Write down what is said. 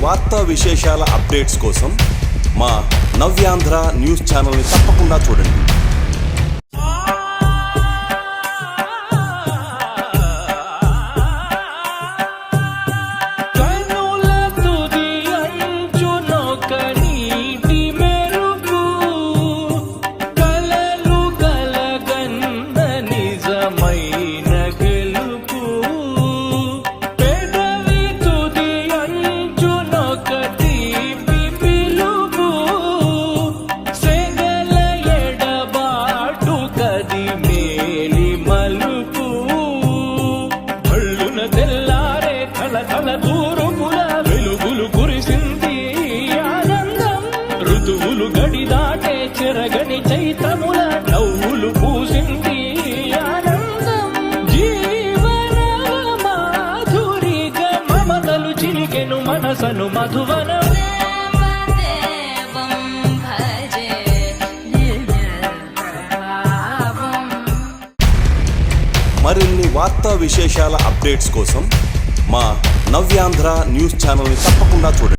వార్తా విశేషాల అప్డేట్స్ కోసం మా నవ్యాంధ్ర న్యూస్ ఛానల్ని తప్పకుండా చూడండి. ఋతువులు గడి దాటే చెరగని చైత్రముల నవ్వులు పూసింది ఆనందం. జీవన మాధురిగా మమతలు చిలికెను మనసను మధువనం. మరిన్ని వార్తా విశేషాల అప్డేట్స్ కోసం మా నవ్యాంధ్ర న్యూస్ ఛానల్ని తప్పకుండా చూడండి.